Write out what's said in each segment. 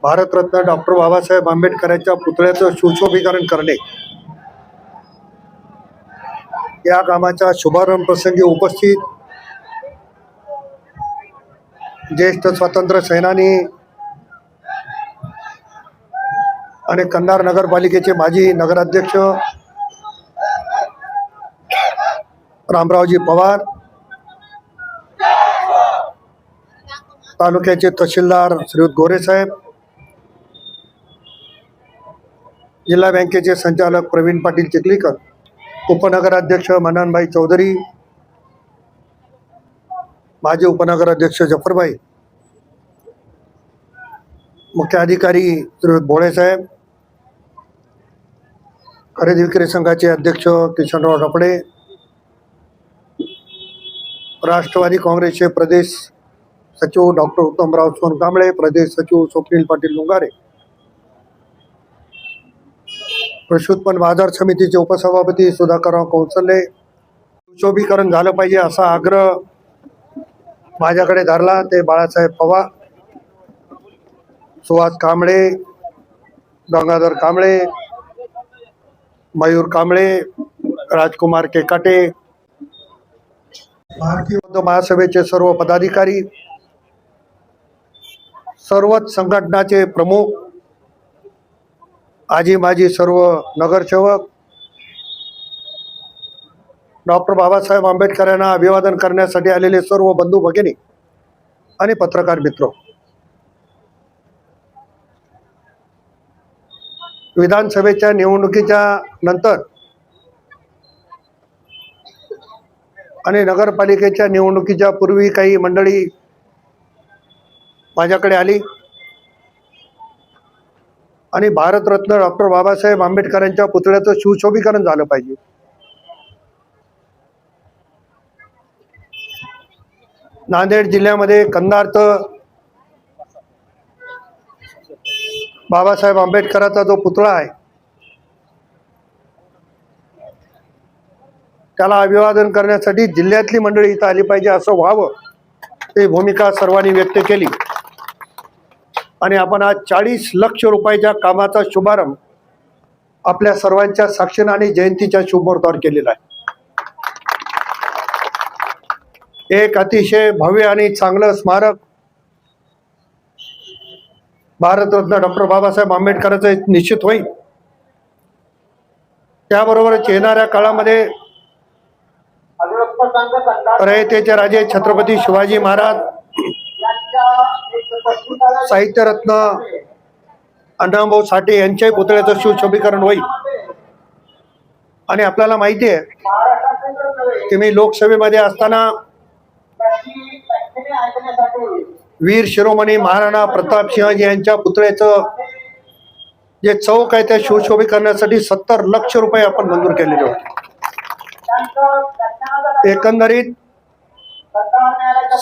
Bharat Ratna doctor Babasaheb आंबेडकरांच्या पुतळ्याचं सुशोभीकरण करणे या कामाच्या शुभारंभ प्रसंगी उपस्थित ज्येष्ठ स्वातंत्र्य सेनानी आणि कंधार नगरपालिकेचे माजी नगराध्यक्ष रामरावजी पवार, तालुक्याचे तहसीलदार श्रीयुत गोरे साहेब, जिल्हा बँकेचे संचालक प्रवीण पाटील चिखलीकर, उपनगराध्यक्ष मननभाई चौधरी, माजी उपनगराध्यक्ष जफरभाई, मुख्य अधिकारी श्रीयुत भोळे साहेब, खरेदी विक्री संघाचे अध्यक्ष किशनराव रपडे, राष्ट्रवादी काँग्रेसचे प्रदेश सचिव डॉक्टर उत्तमराव सोनकांबळे, प्रदेश सचिव स्वप्नील पाटील लुंगारे, कृषी उत्पन्न बाजार समितीचे उपसभापती सुधाकरराव कौंसले, सुशोभीकरण झालं पाहिजे असा आग्रह माझ्याकडे धरला ते बाळासाहेब पवार, सुहास कांबळे, गंगाधर कांबळे, मयूर कांबळे, राजकुमार केकाटे, भारतीय बौद्ध महासभेचे सर्व पदाधिकारी, सर्वच संघटनाचे प्रमुख, आजी माजी सर्व नगरसेवक, डॉक्टर बाबासाहेब आंबेडकर यांना अभिवादन करण्यासाठी आलेले सर्व बंधू भगिनी आणि पत्रकार मित्र, विधानसभेच्या निवडणुकीच्या नंतर आणि नगरपालिकेच्या निवडणुकीच्या पूर्वी काही मंडळी माझ्याकडे आली आणि भारतरत्न डॉक्टर बाबासाहेब आंबेडकरांच्या पुतळ्याचं सुशोभीकरण झालं पाहिजे. नांदेड जिल्ह्यामध्ये कंधार तर बाबासाहेब आंबेडकरांचा जो पुतळा आहे त्याला अभिवादन करण्यासाठी जिल्ह्यातली मंडळी इथं आली पाहिजे असं व्हावं, ही भूमिका सर्वांनी व्यक्त केली आणि आपण आज 40 लक्ष रुपयाच्या कामाचा शुभारंभ आपल्या सर्वांच्या साक्षीने आणि जयंतीच्या शुभमुहूर्तावर केलेला आहे. एक अतिशय भव्य आणि चांगलं स्मारक भारतरत्न डॉक्टर बाबासाहेब आंबेडकरांचं निश्चित होईल. त्याबरोबरच येणाऱ्या काळामध्ये रयतेचे राजे छत्रपती शिवाजी महाराज, साहित्यरत्न अण्णाभाऊ साठे यांच्याही पुतळ्याचं सुशोभीकरण होईल. आणि आपल्याला माहिती आहे की मी लोकसभेमध्ये असताना वीर शिरोमणी महाराणा प्रतापसिंह यांच्या पुतळ्याचं जे चौक आहे त्या सुशोभीकरणासाठी 70 लक्ष रुपये आपण मंजूर केलेले होते. एकंदरीत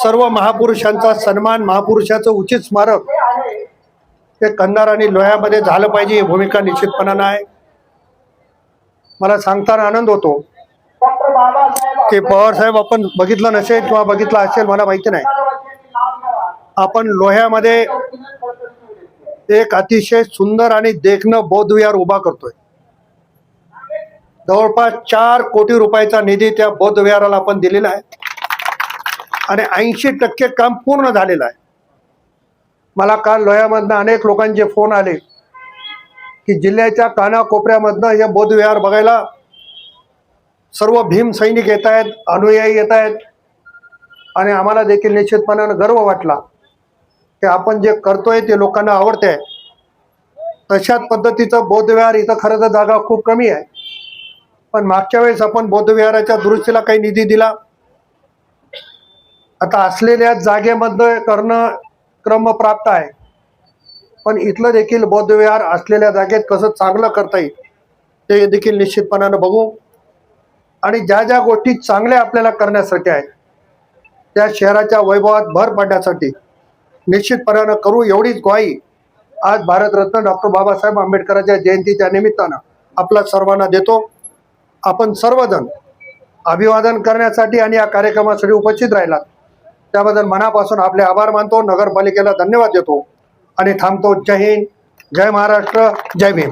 सर्व महापुरुषांचा सन्मान, महापुरुषाचं उचित स्मारक हे कंधार आणि लोह्यामध्ये झालं पाहिजे, ही भूमिका निश्चितपणानं आहे. मला सांगताना आनंद होतो की पवार साहेब आपण बघितलं नसेल किंवा बघितलं असेल मला माहिती नाही, आपण लोह्यामध्ये एक अतिशय सुंदर आणि देखणं बौद्ध विहार उभा करतोय. जवळपास 4 कोटी रुपयाचा निधी त्या बौद्ध विहाराला आपण दिलेला आहे आणि 80% काम पूर्ण झालेलं आहे. मला काल लोह्यामधनं अनेक लोकांचे फोन आले की जिल्ह्याच्या कानाकोपऱ्यामधनं हे बौद्ध विहार बघायला सर्व भीम सैनिक येत आहेत, अनुयायी येत आहेत आणि आम्हाला देखील निश्चितपणानं गर्व वाटला की आपण जे करतोय ते लोकांना आवडते. तशाच पद्धतीचं बौद्ध विहार इथं खरं तर जागा खूप कमी आहे, पण मागच्या वेळेस आपण बौद्ध विहाराच्या दुरुस्तीला काही निधी दिला. आता असलेल्या जागेमध्ये करणं क्रमप्राप्त आहे, पण इथलं देखील बौद्ध विहार असलेल्या जागेत कसं चांगलं करता येईल ते देखील निश्चितपणानं बघू आणि ज्या ज्या गोष्टी चांगल्या आपल्याला करण्यासाठी आहेत त्या शहराच्या वैभवात भर पडण्यासाठी निश्चितपणानं करू, एवढीच ग्वाही आज भारतरत्न डॉक्टर बाबासाहेब आंबेडकरांच्या जयंतीच्या निमित्तानं आपल्या सर्वांना देतो. आपण सर्वजण अभिवादन करण्यासाठी आणि या कार्यक्रमासाठी उपस्थित राहिलात त्याबद्दल मनापासून आपले आभार मानतो. नगरपालिकेला धन्यवाद देतो. आणि थांबतो. जय हिंद, जय महाराष्ट्र, जय भीम.